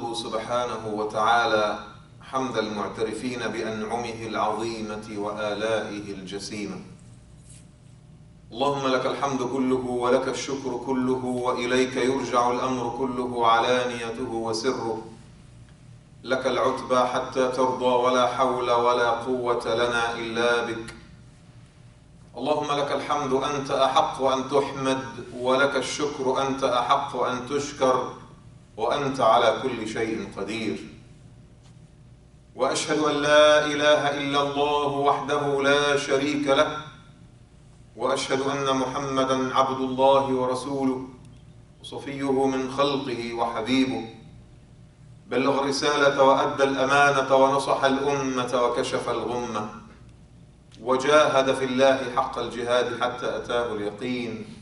نحمده سبحانه وتعالى حمد المعترفين بأنعمه العظيمة وآلائه الجسيمة. اللهم لك الحمد كله ولك الشكر كله وإليك يرجع الأمر كله علانيته وسره. لك العتبى حتى ترضى ولا حول ولا قوة لنا إلا بك. اللهم لك الحمد أنت أحق أن تحمد ولك الشكر أنت أحق أن تشكر وأنت على كل شيء قدير. وأشهد أن لا إله إلا الله وحده لا شريك له، وأشهد أن محمدا عبد الله ورسوله وصفيه من خلقه وحبيبه، بلغ الرسالة وأدى الأمانة ونصح الأمة وكشف الغمة وجاهد في الله حق الجهاد حتى أتاه اليقين.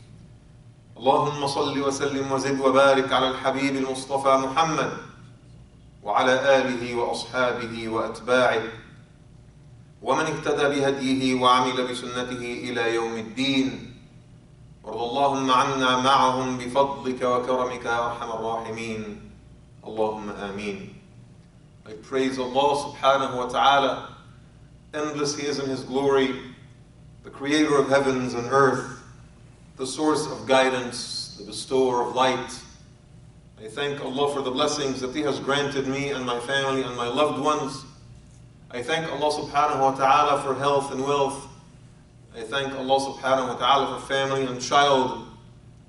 اللهم صل وسلم وزد وبارك على الحبيب المصطفى محمد وعلى آله وأصحابه وأتباعه ومن اهتدى بهديه وعمل بسنته إلى يوم الدين. وارض اللهم عنا معهم بفضلك وكرمك يا أرحم الراحمين. اللهم آمين. I praise Allah subhanahu wa ta'ala. Endless He is in His glory, the creator of heavens and earth, the source of guidance, the bestower of light. I thank Allah for the blessings that He has granted me and my family and my loved ones. I thank Allah subhanahu wa ta'ala for health and wealth. I thank Allah subhanahu wa ta'ala for family and child.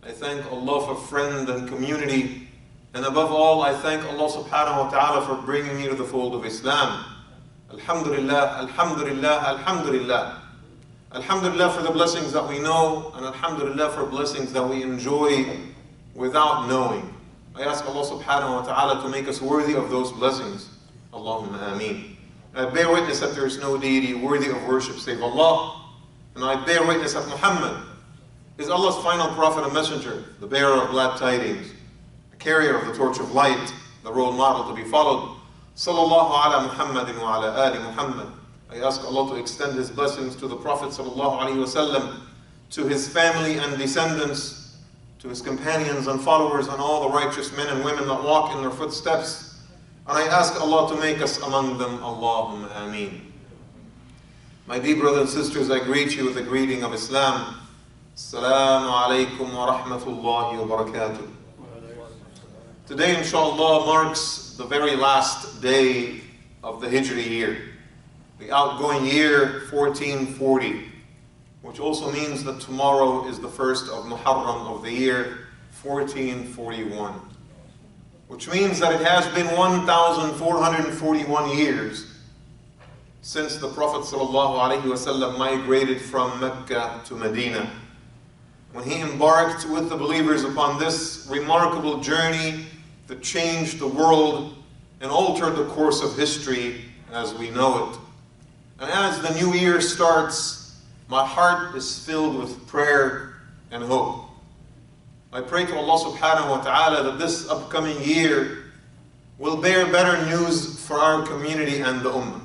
I thank Allah for friend and community. And above all, I thank Allah subhanahu wa ta'ala for bringing me to the fold of Islam. Alhamdulillah, alhamdulillah, alhamdulillah. Alhamdulillah for the blessings that we know, and alhamdulillah for blessings that we enjoy without knowing. I ask Allah subhanahu wa ta'ala to make us worthy of those blessings. Allahumma ameen. I bear witness that there is no deity worthy of worship save Allah. And I bear witness that Muhammad is Allah's final prophet and messenger, the bearer of glad tidings, the carrier of the torch of light, the role model to be followed. Sallallahu ala Muhammadin wa ala ali Muhammad. I ask Allah to extend His blessings to the Prophet sallallahu alaihi wasallam, to his family and descendants, to his companions and followers, and all the righteous men and women that walk in their footsteps. And I ask Allah to make us among them. Allahumma ameen. My dear brothers and sisters, I greet you with the greeting of Islam. Assalamu alaikum wa rahmatullahi wa barakatuh. Today, inshallah, marks the very last day of the Hijri year, the outgoing year 1440, which also means that tomorrow is the first of Muharram of the year 1441, which means that it has been 1,441 years since the Prophet ﷺ migrated from Mecca to Medina, when he embarked with the believers upon this remarkable journey that changed the world and altered the course of history as we know it. And as the new year starts, my heart is filled with prayer and hope. I pray to Allah subhanahu wa ta'ala that this upcoming year will bear better news for our community and the ummah.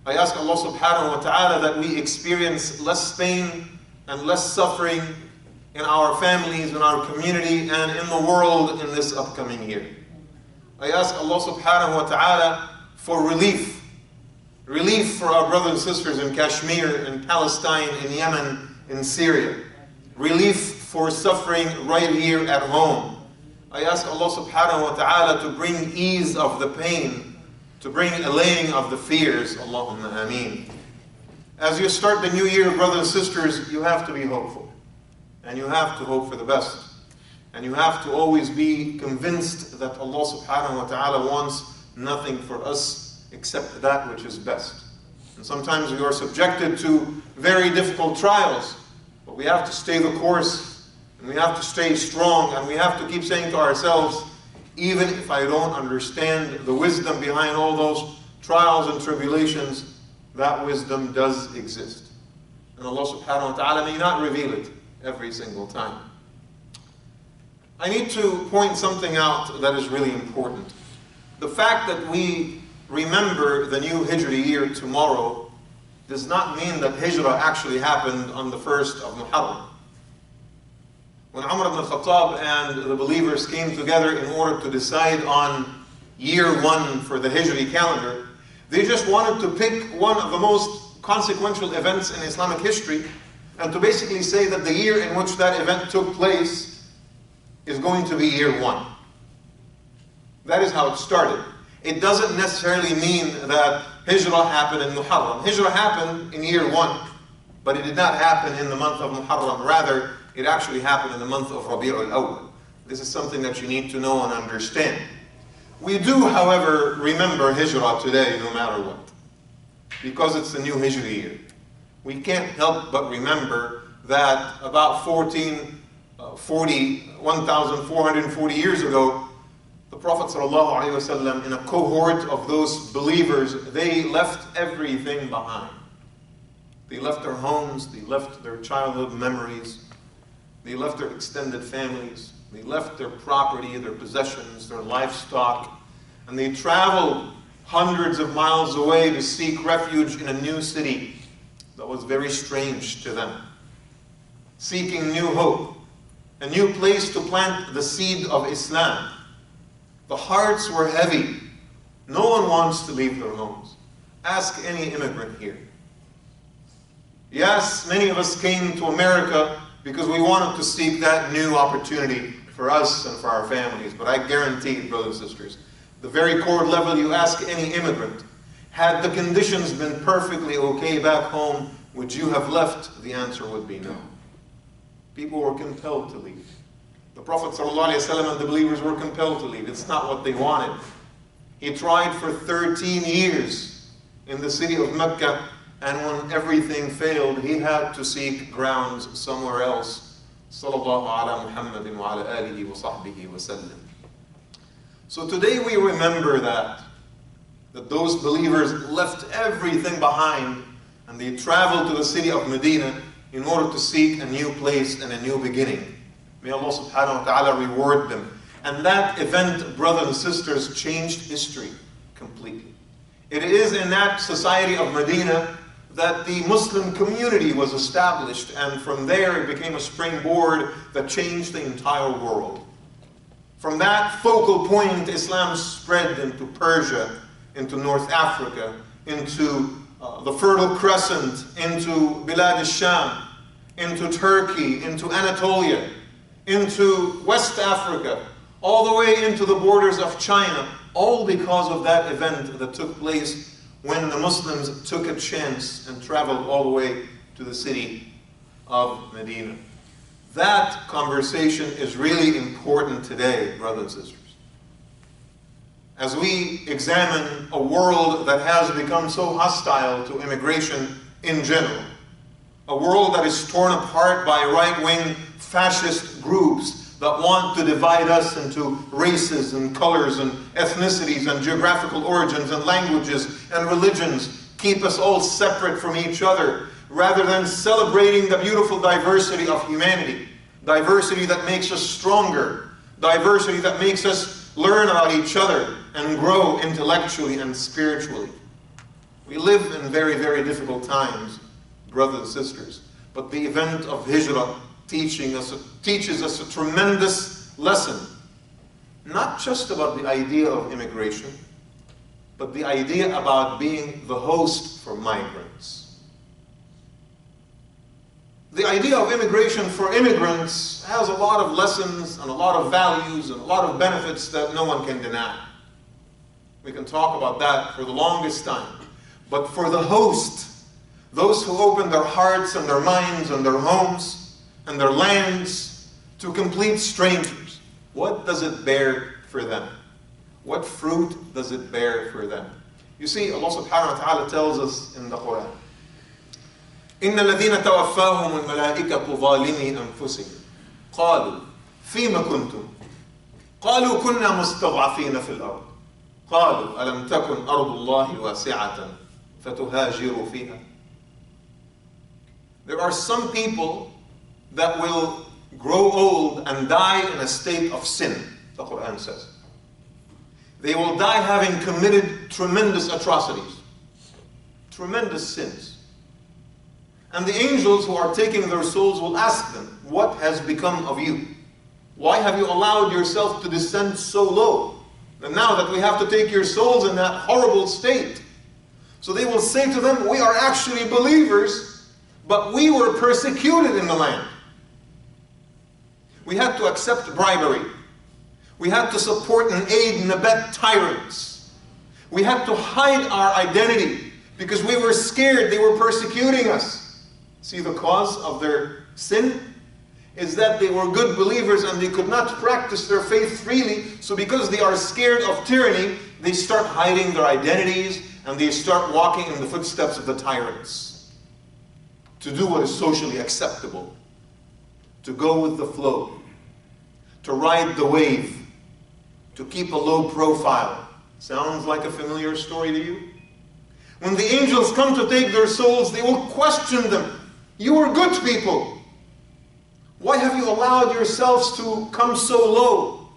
I ask Allah subhanahu wa ta'ala that we experience less pain and less suffering in our families, in our community, and in the world in this upcoming year. I ask Allah subhanahu wa ta'ala for relief. Relief for our brothers and sisters in Kashmir, in Palestine, in Yemen, in Syria. Relief for suffering right here at home. I ask Allah subhanahu wa ta'ala to bring ease of the pain, to bring allaying of the fears. Allahumma ameen. As you start the new year, brothers and sisters, you have to be hopeful. And you have to hope for the best. And you have to always be convinced that Allah subhanahu wa ta'ala wants nothing for us except that which is best. And sometimes we are subjected to very difficult trials, but we have to stay the course, and we have to stay strong, and we have to keep saying to ourselves, even if I don't understand the wisdom behind all those trials and tribulations, that wisdom does exist. And Allah subhanahu wa ta'ala may not reveal it every single time. I need to point something out that is really important. The fact that we remember the new Hijri year tomorrow does not mean that Hijra actually happened on the 1st of Muharram. When Umar ibn Khattab and the believers came together in order to decide on year one for the Hijri calendar. They just wanted to pick one of the most consequential events in Islamic history and to basically say that the year in which that event took place is going to be year one. That is how it started. It doesn't necessarily mean that Hijra happened in Muharram. Hijra happened in year one, but it did not happen in the month of Muharram. Rather, it actually happened in the month of Rabi' al-Awwal. This is something that you need to know and understand. We do, however, remember Hijra today, no matter what, because it's the new Hijri year. We can't help but remember that about 1,440 years ago, the Prophet ﷺ, in a cohort of those believers, they left everything behind. They left their homes, they left their childhood memories, they left their extended families, they left their property, their possessions, their livestock, and they traveled hundreds of miles away to seek refuge in a new city that was very strange to them, seeking new hope, a new place to plant the seed of Islam. The hearts were heavy. No one wants to leave their homes. Ask any immigrant here. Yes, many of us came to America because we wanted to seek that new opportunity for us and for our families. But I guarantee you, brothers and sisters, the very core level, you ask any immigrant, had the conditions been perfectly okay back home, would you have left? The answer would be no. People were compelled to leave. The Prophet ﷺ and the believers were compelled to leave. It's not what they wanted. He tried for 13 years in the city of Mecca, and when everything failed, he had to seek grounds somewhere else. Sallallahu ala Muhammadin wa ala alihi wa sahbihi wa sallam. So today we remember that those believers left everything behind and they traveled to the city of Medina in order to seek a new place and a new beginning. May Allah subhanahu wa ta'ala reward them. And that event, brothers and sisters, changed history completely. It is in that society of Medina that the Muslim community was established, and from there it became a springboard that changed the entire world. From that focal point, Islam spread into Persia, into North Africa, into the Fertile Crescent, into Bilad al-Sham, into Turkey, into Anatolia, into West Africa, all the way into the borders of China, all because of that event that took place when the Muslims took a chance and traveled all the way to the city of Medina. That conversation is really important today, brothers and sisters. As we examine a world that has become so hostile to immigration in general, a world that is torn apart by right-wing fascist groups that want to divide us into races and colors and ethnicities and geographical origins and languages and religions, keep us all separate from each other, rather than celebrating the beautiful diversity of humanity, diversity that makes us stronger, diversity that makes us learn about each other and grow intellectually and spiritually. We live in very, very difficult times, brothers and sisters, but the event of Hijra teaches us a tremendous lesson, not just about the idea of immigration, but the idea about being the host for migrants. The idea of immigration for immigrants has a lot of lessons and a lot of values and a lot of benefits that no one can deny. We can talk about that for the longest time. But for the host, those who open their hearts and their minds and their homes and their lands to complete strangers, what does it bear for them? What fruit does it bear for them? You see, Allah subhanahu wa ta'ala tells us in the Quran, إن الذين توفاهم الملائكة ظالمي أنفسهم قالوا فيما كنتم قالوا كنا مستضعفين في الأرض قالوا ألم تكن أرض الله واسعة فتهاجروا فيها. There are some people that will grow old and die in a state of sin, the Quran says. They will die having committed tremendous atrocities, tremendous sins. And the angels who are taking their souls will ask them, what has become of you? Why have you allowed yourself to descend so low? And now that we have to take your souls in that horrible state. So they will say to them, we are actually believers, but we were persecuted in the land. We had to accept bribery. We had to support and aid and abet tyrants. We had to hide our identity because we were scared they were persecuting us. See, the cause of their sin is that they were good believers and they could not practice their faith freely. So because they are scared of tyranny, they start hiding their identities and they start walking in the footsteps of the tyrants to do what is socially acceptable, to go with the flow, to ride the wave, to keep a low profile. Sounds like a familiar story to you? When the angels come to take their souls, they will question them. You are good people. Why have you allowed yourselves to come so low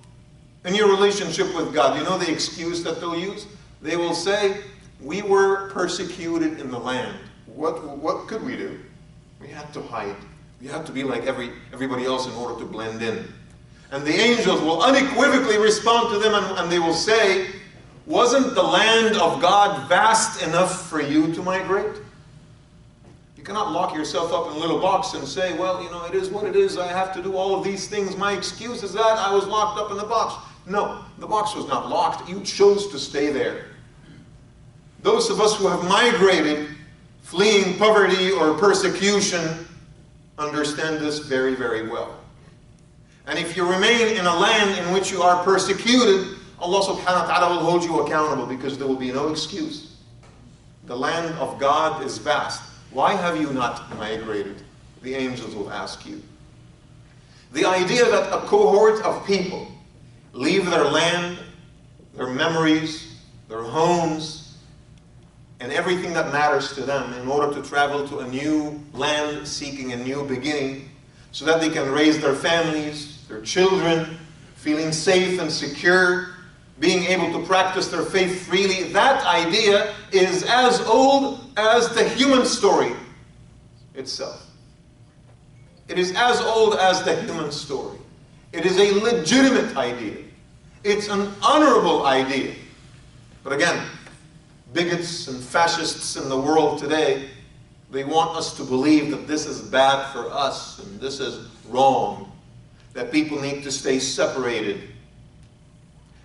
in your relationship with God? You know the excuse that they'll use? They will say, we were persecuted in the land. What could we do? We had to hide. We had to be like everybody else in order to blend in. And the angels will unequivocally respond to them and they will say, wasn't the land of God vast enough for you to migrate? You cannot lock yourself up in a little box and say, well, you know, it is what it is. I have to do all of these things. My excuse is that I was locked up in the box. No, the box was not locked. You chose to stay there. Those of us who have migrated, fleeing poverty or persecution, understand this very, very well. And if you remain in a land in which you are persecuted, Allah subhanahu wa ta'ala will hold you accountable because there will be no excuse. The land of God is vast. Why have you not migrated? The angels will ask you. The idea that a cohort of people leave their land, their memories, their homes, and everything that matters to them in order to travel to a new land seeking a new beginning so that they can raise their families, their children, feeling safe and secure, being able to practice their faith freely. That idea is as old as the human story itself. It is as old as the human story. It is a legitimate idea. It's an honorable idea. But again, bigots and fascists in the world today, they want us to believe that this is bad for us and this is wrong, that people need to stay separated,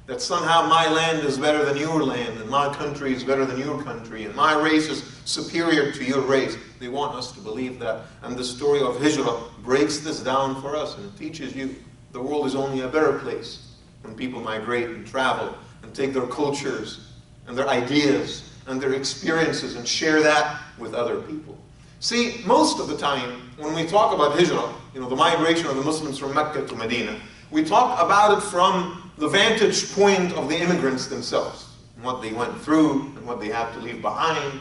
that somehow my land is better than your land, and my country is better than your country, and my race is superior to your race. They want us to believe that. And the story of Hijra breaks this down for us and teaches you the world is only a better place when people migrate and travel and take their cultures and their ideas and their experiences and share that with other people. See, most of the time when we talk about Hijra, the migration of the Muslims from Mecca to Medina, we talk about it from the vantage point of the immigrants themselves, and what they went through and what they have to leave behind,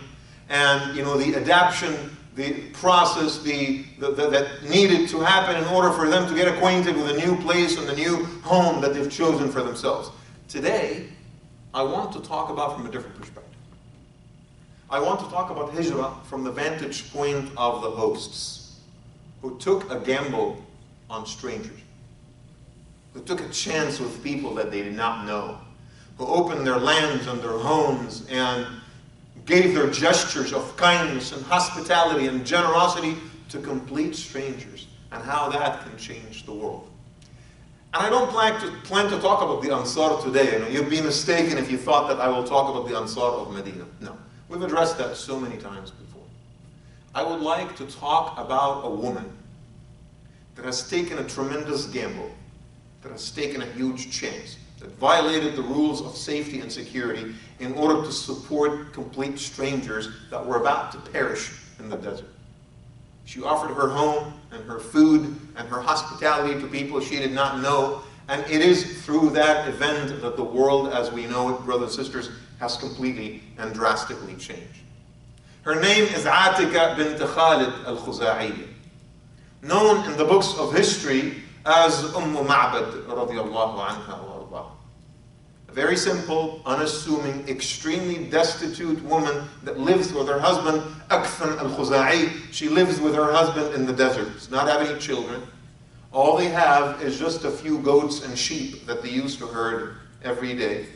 and the adaptation, the process that needed to happen in order for them to get acquainted with a new place and the new home that they've chosen for themselves. Today, I want to talk about from a different perspective. I want to talk about Hijra from the vantage point of the hosts, who took a gamble on strangers, who took a chance with people that they did not know, who opened their lands and their homes and gave their gestures of kindness and hospitality and generosity to complete strangers, and how that can change the world. And I don't plan to talk about the Ansar today. You'd be mistaken if you thought that I will talk about the Ansar of Medina. No, we've addressed that so many times before. I would like to talk about a woman that has taken a tremendous gamble, that has taken a huge chance, that violated the rules of safety and security in order to support complete strangers that were about to perish in the desert. She offered her home and her food and her hospitality to people she did not know, and it is through that event that the world as we know it, brothers and sisters, has completely and drastically changed. Her name is Atika bint Khalid al-Khuza'iyya, known in the books of history as Ma'bad radiyallahu anha wa ardaha. A very simple, unassuming, extremely destitute woman that lives with her husband, Aktham al-Khuza'i. She lives with her husband in the desert. Does not have any children. All they have is just a few goats and sheep that they used to herd every day.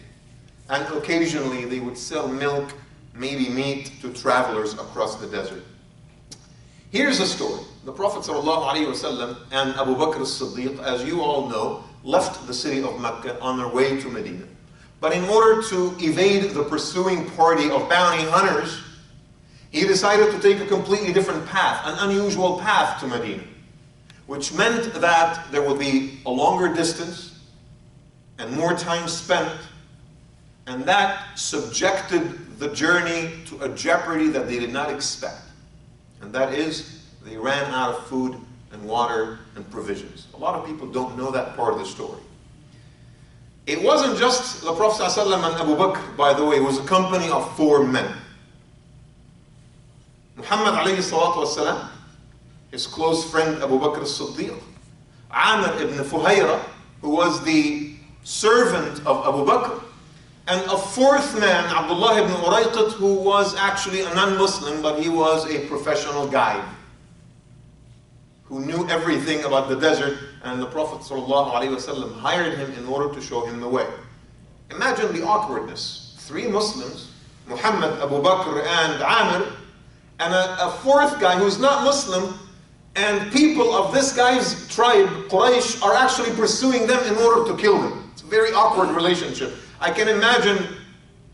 And occasionally they would sell milk, maybe meat, to travelers across the desert. Here's a story. The Prophet ﷺ and Abu Bakr as-Siddiq, as you all know, left the city of Mecca on their way to Medina. But in order to evade the pursuing party of bounty hunters, he decided to take a completely different path, an unusual path to Medina, which meant that there would be a longer distance and more time spent, and that subjected the journey to a jeopardy that they did not expect. And that is, they ran out of food and water and provisions. A lot of people don't know that part of the story. It wasn't just the Prophet ﷺ and Abu Bakr, by the way. It was a company of 4 men. Muhammad alayhi salatu wasalam, his close friend Abu Bakr as-Siddiq, Amr ibn Fuhayra, who was the servant of Abu Bakr, and a 4th man, Abdullah ibn Urayqit, who was actually a non-Muslim, but he was a professional guide who knew everything about the desert, and the Prophet ﷺ hired him in order to show him the way. Imagine the awkwardness. 3 Muslims, Muhammad, Abu Bakr, and Amr, and a 4th guy who's not Muslim, and people of this guy's tribe, Quraysh, are actually pursuing them in order to kill them. It's a very awkward relationship. I can imagine,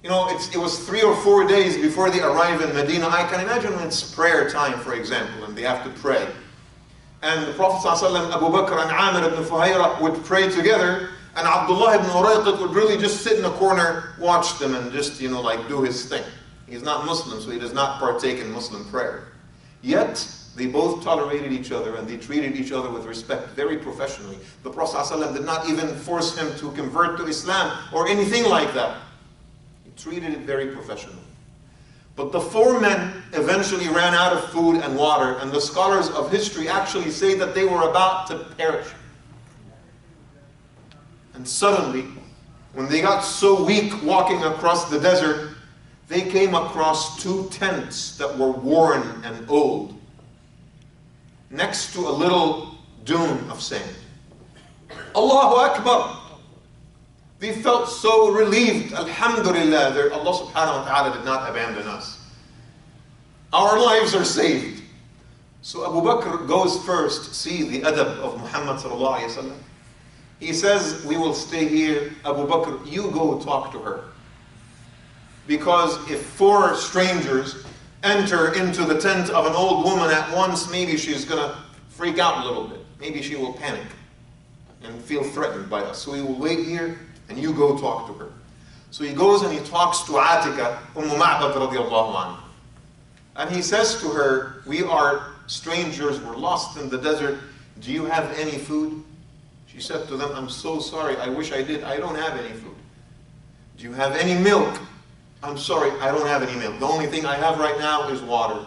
it was 3 or 4 days before they arrive in Medina. I can imagine when it's prayer time, for example, and they have to pray. And the Prophet ﷺ, Abu Bakr and Amr ibn Fuhayra would pray together, and Abdullah ibn Urayqit would really just sit in the corner, watch them, and just, do his thing. He's not Muslim, so he does not partake in Muslim prayer. Yet, they both tolerated each other, and they treated each other with respect, very professionally. The Prophet ﷺ did not even force him to convert to Islam, or anything like that. He treated it very professionally. But the 4 men eventually ran out of food and water, and the scholars of history actually say that they were about to perish. And suddenly, when they got so weak walking across the desert, they came across 2 tents that were worn and old, next to a little dune of sand. Allahu Akbar! They felt so relieved. Alhamdulillah, Allah subhanahu wa ta'ala did not abandon us. Our lives are saved. So Abu Bakr goes first, see the adab of Muhammad sallallahu alayhi wa sallam. He says, we will stay here. Abu Bakr, you go talk to her. Because if 4 strangers enter into the tent of an old woman at once, maybe she's going to freak out a little bit. Maybe she will panic and feel threatened by us. So we will wait here, and you go talk to her. So he goes and he talks to Atika, Ma'bad radiallahu anha. And he says to her, we are strangers, we're lost in the desert. Do you have any food? She said to them, I'm so sorry, I wish I did. I don't have any food. Do you have any milk? I'm sorry, I don't have any milk. The only thing I have right now is water.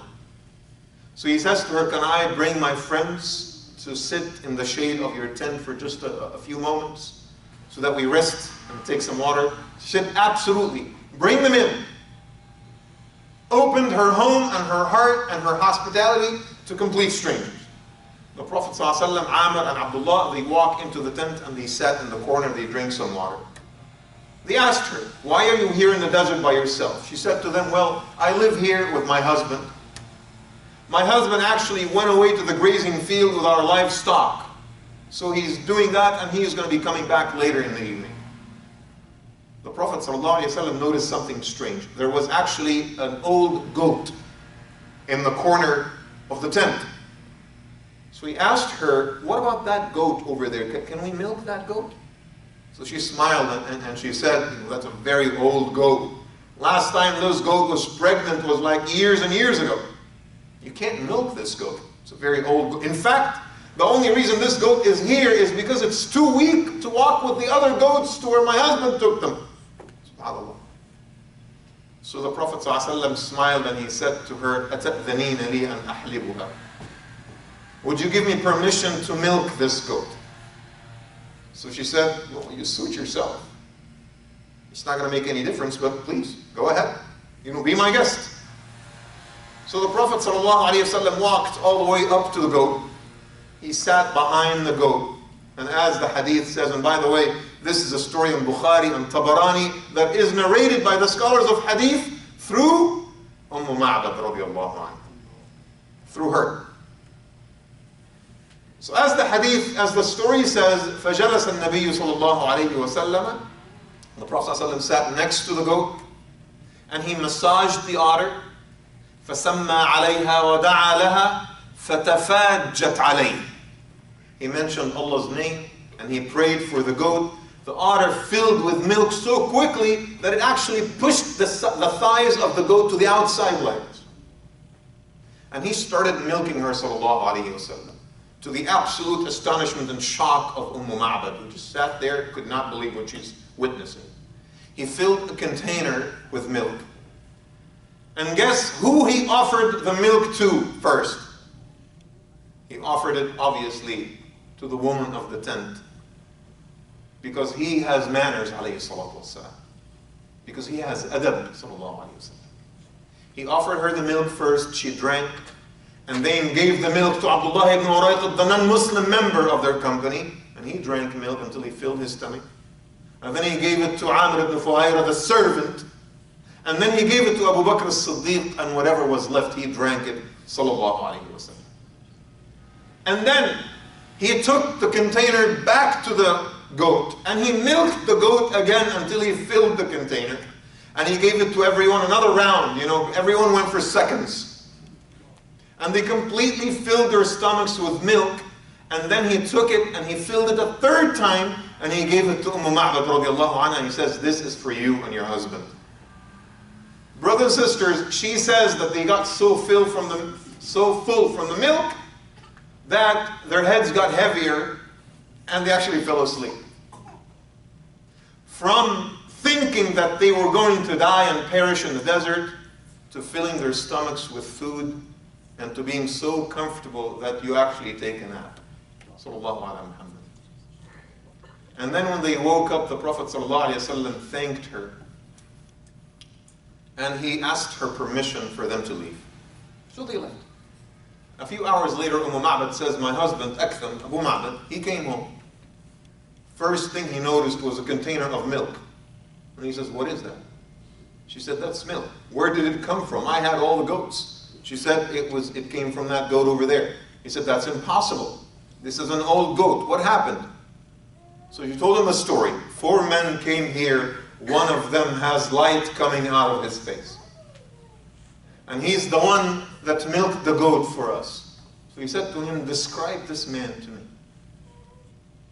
So he says to her, can I bring my friends to sit in the shade of your tent for just a few moments so that we rest and take some water? She said, absolutely. Bring them in. Opened her home and her heart and her hospitality to complete strangers. The Prophet ﷺ, Amr and Abdullah, they walk into the tent and they sat in the corner and they drink some water. They asked her, why are you here in the desert by yourself? She said to them, well, I live here with my husband. My husband actually went away to the grazing field with our livestock. So he's doing that and he's going to be coming back later in the evening. The Prophet ﷺ noticed something strange. There was actually an old goat in the corner of the tent. So he asked her, what about that goat over there? Can we milk that goat? So she smiled and she said, that's a very old goat. Last time this goat was pregnant was like years and years ago. You can't milk this goat. It's a very old goat. In fact, the only reason this goat is here is because it's too weak to walk with the other goats to where my husband took them. SubhanAllah. So the Prophet ﷺ smiled and he said to her, أَتَأْذَنِينَ لِي أَنْ أَحْلِبُهَا. Would you give me permission to milk this goat? So she said, well, you suit yourself. It's not going to make any difference, but please, go ahead. Be my guest. So the Prophet ﷺ walked all the way up to the goat. He sat behind the goat. And as the hadith says, and by the way, This is a story in Bukhari and Tabarani that is narrated by the scholars of hadith through Ma'bad radiallahu anha. Through her. So as the hadith, as the story says, فَجَلَسَ النَّبِيُّ صَلَى اللَّهُ عَلَيْهِ وَسَلَّمَ, the Prophet ﷺ sat next to the goat and he massaged the otter. فَسَمَّى عَلَيْهَا وَدَعَى لَهَا فَتَفَاجَّتْ عَلَيْهِ. He mentioned Allah's name and he prayed for the goat. The otter filled with milk so quickly that it actually pushed the thighs of the goat to the outside legs. And he started milking her, sallallahu alayhi wasallam, to the absolute astonishment and shock of Ma'bad, who just sat there, could not believe what she's witnessing. He filled a container with milk. And guess who he offered the milk to first? He offered it, obviously, to the woman of the tent. Because he has manners, alayhi salatu wasalam. Because he has adab, sallallahu alayhi wasallam. He offered her the milk first, she drank, and then gave the milk to Abdullah ibn Urayqat, the non-Muslim member of their company, and he drank milk until he filled his stomach. And then he gave it to Amr ibn Fuhayra, the servant, and then he gave it to Abu Bakr as-Siddiq, and whatever was left, he drank it, sallallahu alayhi wasallam. And then he took the container back to the goat, and he milked the goat again until he filled the container. And he gave it to everyone, another round, everyone went for seconds. And they completely filled their stomachs with milk, and then he took it and he filled it a third time, and he gave it to Ma'bad radiallahu anha, and he says, this is for you and your husband. Brothers and sisters, she says that they got so full from the milk that their heads got heavier and they actually fell asleep. From thinking that they were going to die and perish in the desert, to filling their stomachs with food, and to being so comfortable that you actually take a nap. Sallallahu ala Muhammad. And then when they woke up, the Prophet sallallahu alayhi wasallam thanked her. And he asked her permission for them to leave. So they left. A few hours later, Ma'bad says, my husband, Aktham, Abu Ma'bad, he came home. First thing he noticed was a container of milk. And he says, what is that? She said, that's milk. Where did it come from? I had all the goats. She said, it came from that goat over there. He said, that's impossible. This is an old goat. What happened? So she told him a story. 4 men came here. One of them has light coming out of his face. And he's the one that milked the goat for us. So he said to him, describe this man to me.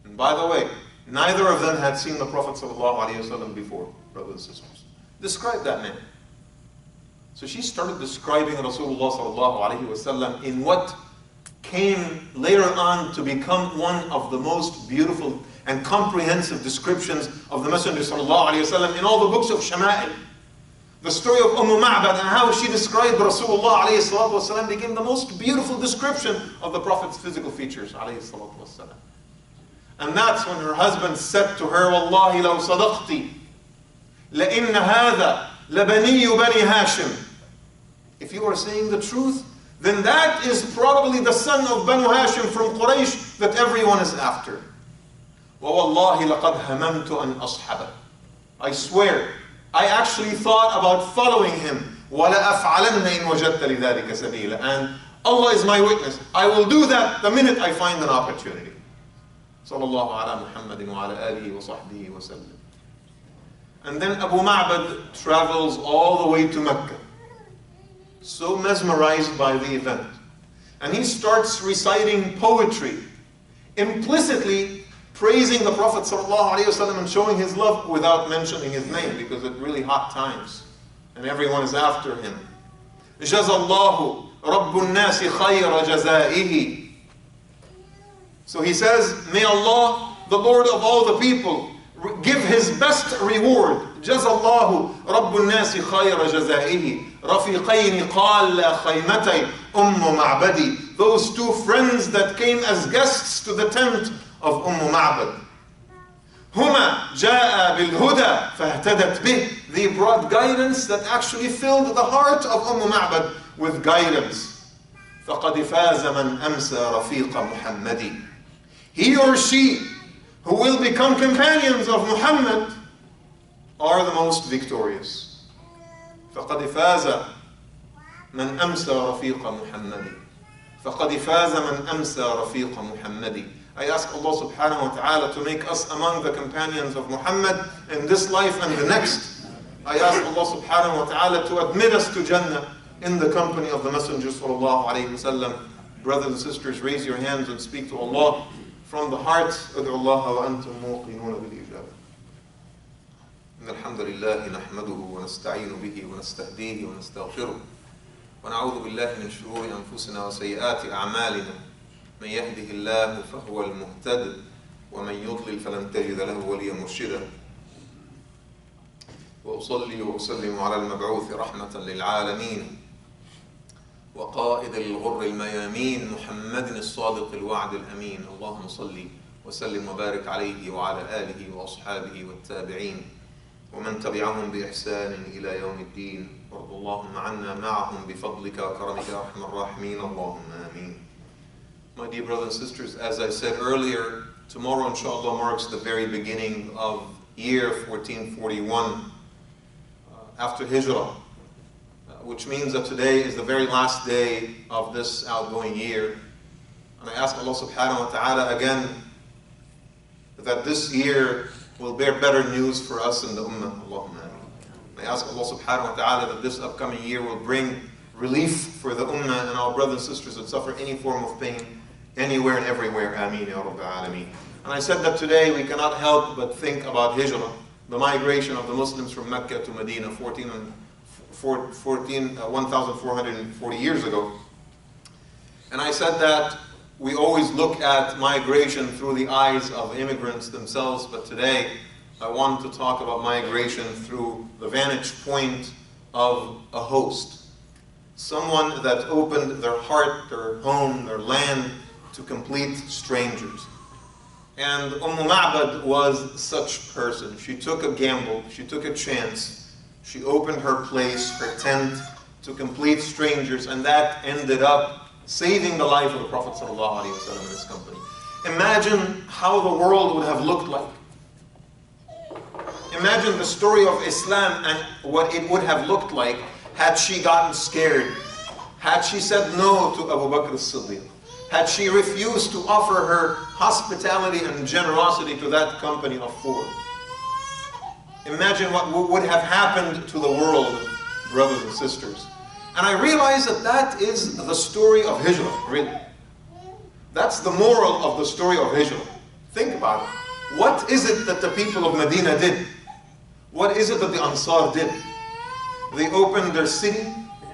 And by the way, neither of them had seen the Prophet ﷺ before, brothers and sisters. Describe that man. So she started describing Rasulullah ﷺ in what came later on to become one of the most beautiful and comprehensive descriptions of the Messenger ﷺ in all the books of Shama'il. The story of Ma'bad and how she described Rasulullah ﷺ became the most beautiful description of the Prophet's physical features ﷺ. And that's when her husband said to her, Wallahi law sadaqti, la inna hadha labaniyu bani Hashim. If you are saying the truth, then that is probably the son of Banu Hashim from Quraysh that everyone is after. وَوَاللَّهِ لَقَدْ هَمَمْتُ أَنْ أَصْحَبَهُ. I swear, I actually thought about following him. وَلَأَفْعَلَنَّ إِنْ وَجَدْتَ لِذَلِكَ سَبِيلًا. And Allah is my witness. I will do that the minute I find an opportunity. Sallallahu ala Muhammadin wa ala alihi wa sahbihi wa sallam. And then Abu Ma'bad travels all the way to Mecca, so mesmerized by the event. And he starts reciting poetry, implicitly praising the Prophet ﷺ and showing his love without mentioning his name, because it's really hot times and everyone is after him. Jazallahu Rabbun Nasi khayra jazaihi. So he says, may Allah, the Lord of all the people, give his best reward. Jazallahu Rabbun Nasi khayra jazaihi. Rafiqayni qala khaymatay Ma'badi. Those 2 friends that came as guests to the tent of Ma'bad. Huma jaa bil huda fahtadat bih. They brought guidance that actually filled the heart of Ma'bad with guidance. فَقَدْ فَازَ مَنْ أَمْسَى رَفِيقَ مُحَمَّدِ. He or she who will become companions of Muhammad are the most victorious. فَقَدْ فَازَ مَنْ أَمْسَى رَفِيقَ مُحَمَّدٍ فَقَدْ فَازَ مَنْ أَمْسَى رَفِيقَ مُحَمَّدٍ. I ask Allah subhanahu wa ta'ala to make us among the companions of Muhammad in this life and the next. I ask Allah subhanahu wa ta'ala to admit us to Jannah in the company of the Messenger sallallahu alayhi wa sallam. Brothers and sisters, raise your hands and speak to Allah from the heart. أدعو الله وأنتم موقنون بالإجابة. إن الحمد لله نحمده ونستعين به ونستهديه ونستغفره ونعوذ بالله من شرور أنفسنا وسيئات أعمالنا من يهده الله فهو المهتد ومن يضلل فلن تجد له وليا مرشدا وأصلي وأسلم على المبعوث رحمة للعالمين وقائد الغر الميامين محمد الصادق الوعد الأمين. اللهم صل وسلم وبارك عليه وعلى آله وأصحابه والتابعين ومن تبعهم بإحسان إلى يوم الدين. وارض اللهم عنا معهم بفضلك وكرمك يا أرحم الراحمين. اللهم آمين. My dear brothers and sisters, as I said earlier, tomorrow inshallah marks the very beginning of year 1441 after Hijra, which means that today is the very last day of this outgoing year. And I ask Allah subhanahu wa ta'ala again that this year will bear better news for us in the Ummah. Allahumma ameen. I ask Allah subhanahu wa ta'ala that this upcoming year will bring relief for the Ummah and our brothers and sisters that suffer any form of pain anywhere and everywhere. Ameen ya Rabbil Alameen. And I said that today we cannot help but think about Hijra, the migration of the Muslims from Mecca to Medina 1,440 years ago. And I said that we always look at migration through the eyes of immigrants themselves, but today I want to talk about migration through the vantage point of a host. Someone that opened their heart, their home, their land to complete strangers. And Ma'bad was such a person. She took a gamble, she took a chance. She opened her place, her tent, to complete strangers, and that ended up saving the life of the Prophet ﷺ and his company. Imagine how the world would have looked like. Imagine the story of Islam and what it would have looked like had she gotten scared, had she said no to Abu Bakr as-Siddiq, had she refused to offer her hospitality and generosity to that company of four. Imagine what would have happened to the world, brothers and sisters. And I realize that that is the story of Hijra, really. That's the moral of the story of Hijra. Think about it. What is it that the people of Medina did? What is it that the Ansar did? They opened their city,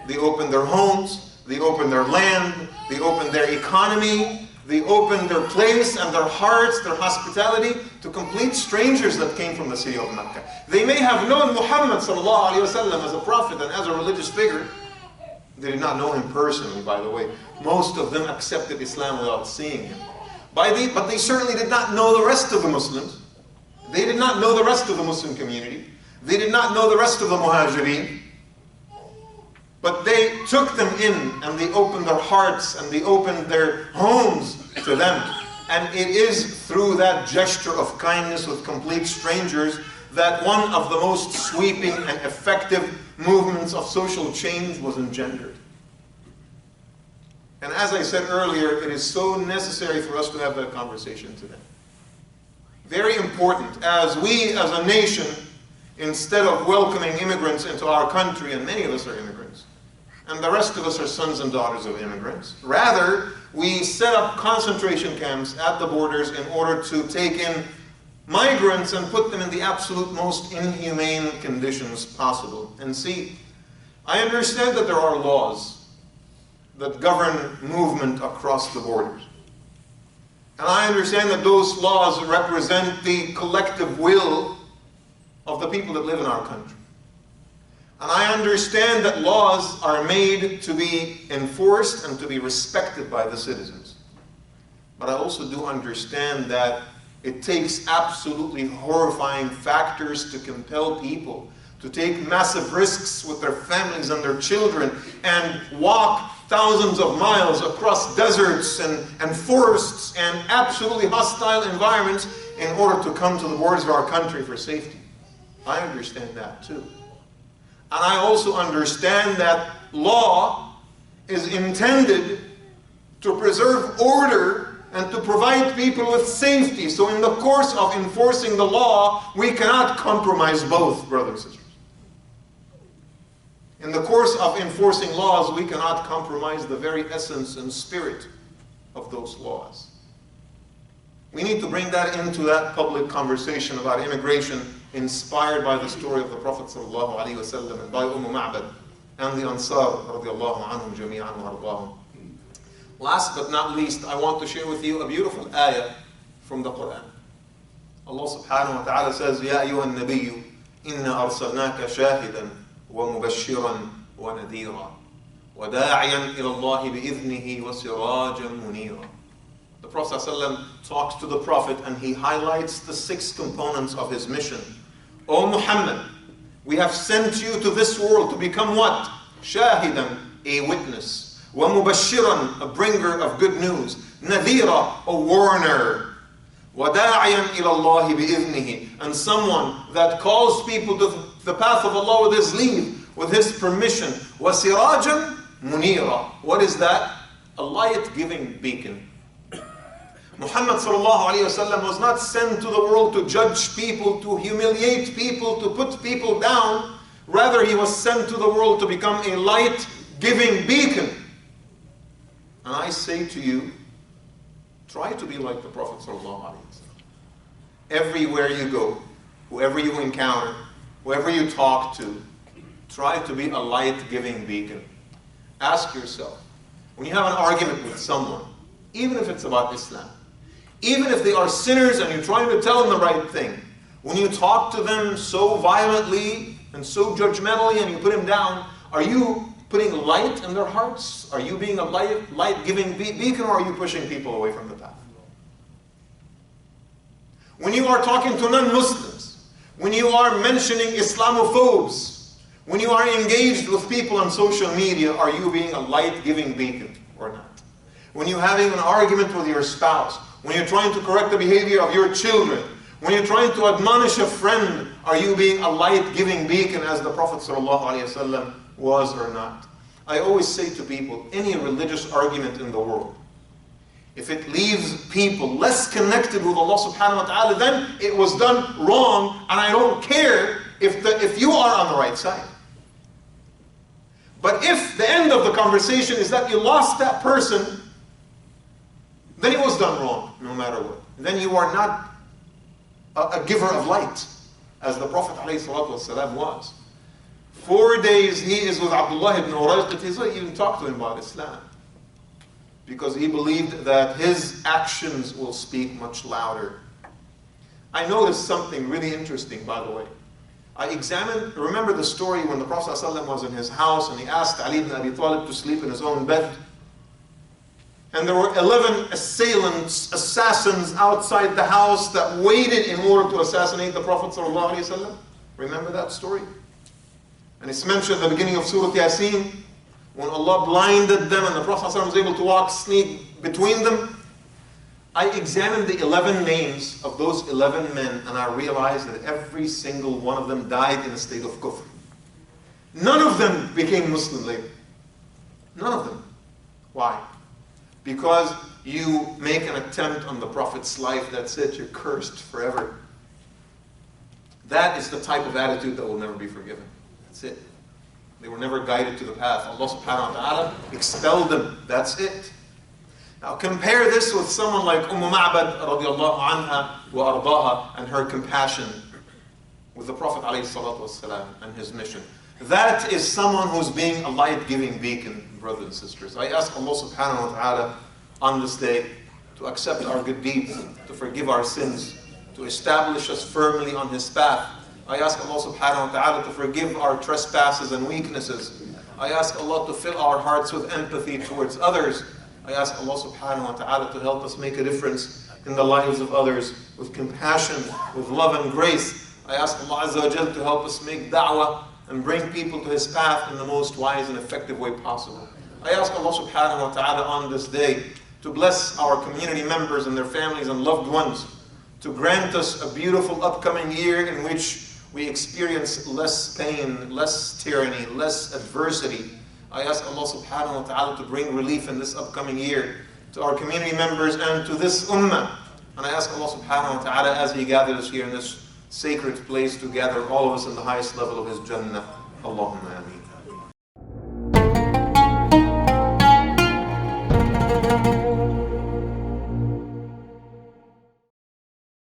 they opened their homes, they opened their land, they opened their economy, they opened their place and their hearts, their hospitality to complete strangers that came from the city of Mecca. They may have known Muhammad sallallahu alaihi wasallam as a prophet and as a religious figure. They did not know him personally, by the way. Most of them accepted Islam without seeing him. But they certainly did not know the rest of the Muslims. They did not know the rest of the Muslim community. They did not know the rest of the Muhajirin. But they took them in and they opened their hearts and they opened their homes to them. And it is through that gesture of kindness with complete strangers that one of the most sweeping and effective movements of social change was engendered. And as I said earlier, it is so necessary for us to have that conversation today. Very important. As we as a nation, instead of welcoming immigrants into our country, and many of us are immigrants, and the rest of us are sons and daughters of immigrants, rather we set up concentration camps at the borders in order to take in migrants and put them in the absolute most inhumane conditions possible. And see, I understand that there are laws that govern movement across the borders. And I understand that those laws represent the collective will of the people that live in our country. And I understand that laws are made to be enforced and to be respected by the citizens. But I also do understand that it takes absolutely horrifying factors to compel people to take massive risks with their families and their children and walk thousands of miles across deserts and forests and absolutely hostile environments in order to come to the borders of our country for safety. I understand that too. And I also understand that law is intended to preserve order and to provide people with safety. So in the course of enforcing the law, we cannot compromise both, brothers and sisters. In the course of enforcing laws, we cannot compromise the very essence and spirit of those laws. We need to bring that into that public conversation about immigration, inspired by the story of the Prophet ﷺ and by Ma'bad and the Ansar radiallahu anhum jami'an wa ardahum. Last but not least, I want to share with you a beautiful ayah from the Quran. Allah subhanahu wa ta'ala says, Ya ayyuhan nabiyyu, inna arsalnaka shahidan wa mubashiran wa nadhira wa da'iyan ila Allah bi'idhnihi wa sirajan munira. The Prophet ﷺ talks to the Prophet and he highlights the 6 components of his mission. O Muhammad, we have sent you to this world to become what? Shahidan, a witness. Wa mubashiran, a bringer of good news. Nadhira, a warner. Wa da'iyan ila Allah bi'idhnihi, and someone that calls people to the path of Allah with His leave, with His permission. Wa sirajan munira. What is that? A light-giving beacon. Muhammad sallallahu alayhi wa sallam was not sent to the world to judge people, to humiliate people, to put people down. Rather, he was sent to the world to become a light-giving beacon. And I say to you, try to be like the Prophet sallallahu alayhi wa sallam. Everywhere you go, whoever you encounter, whoever you talk to, try to be a light-giving beacon. Ask yourself, when you have an argument with someone, even if it's about Islam, even if they are sinners and you're trying to tell them the right thing, when you talk to them so violently and so judgmentally and you put them down, are you putting light in their hearts? Are you being a light-giving beacon, or are you pushing people away from the path? When you are talking to non-Muslims, when you are mentioning Islamophobes, when you are engaged with people on social media, are you being a light-giving beacon or not? When you're having an argument with your spouse, when you're trying to correct the behavior of your children, when you're trying to admonish a friend, are you being a light-giving beacon as the Prophet ﷺ was or not? I always say to people, any religious argument in the world, if it leaves people less connected with Allah subhanahu wa ta'ala, then it was done wrong, and I don't care if you are on the right side. But if the end of the conversation is that you lost that person, then it was done wrong, no matter what. Then you are not a giver of light, as the Prophet ﷺ was. 4 days he is with Abdullah ibn Urayqit. He didn't even talk to him about Islam, because he believed that his actions will speak much louder. I noticed something really interesting, by the way. Remember the story when the Prophet ﷺ was in his house and he asked Ali ibn Abi Talib to sleep in his own bed? And there were 11 assassins outside the house that waited in order to assassinate the Prophet ﷺ. Remember that story? And it's mentioned at the beginning of Surah Yasin, when Allah blinded them and the Prophet ﷺ was able to sneak between them. I examined the 11 names of those 11 men, and I realized that every single one of them died in a state of kufr. None of them became Muslim later. None of them. Why? Because you make an attempt on the Prophet's life, that's it, you're cursed forever. That is the type of attitude that will never be forgiven. That's it. They were never guided to the path. Allah subhanahu wa ta'ala expelled them. That's it. Now compare this with someone like Ma'bad radiallahu anha wa ardaha, and her compassion with the Prophet alayhi salatu wasalam and his mission. That is someone who's being a light-giving beacon, brothers and sisters. I ask Allah subhanahu wa ta'ala on this day to accept our good deeds, to forgive our sins, to establish us firmly on His path. I ask Allah subhanahu wa ta'ala to forgive our trespasses and weaknesses. I ask Allah to fill our hearts with empathy towards others. I ask Allah subhanahu wa ta'ala to help us make a difference in the lives of others with compassion, with love and grace. I ask Allah Azza wa Jal to help us make da'wah and bring people to His path in the most wise and effective way possible. I ask Allah subhanahu wa ta'ala on this day to bless our community members and their families and loved ones to grant us a beautiful upcoming year in which we experience less pain, less tyranny, less adversity. I ask Allah subhanahu wa ta'ala to bring relief in this upcoming year to our community members and to this ummah. And I ask Allah subhanahu wa ta'ala, as He gathered us here in this sacred place, to gather all of us in the highest level of His Jannah. Allahumma ameen.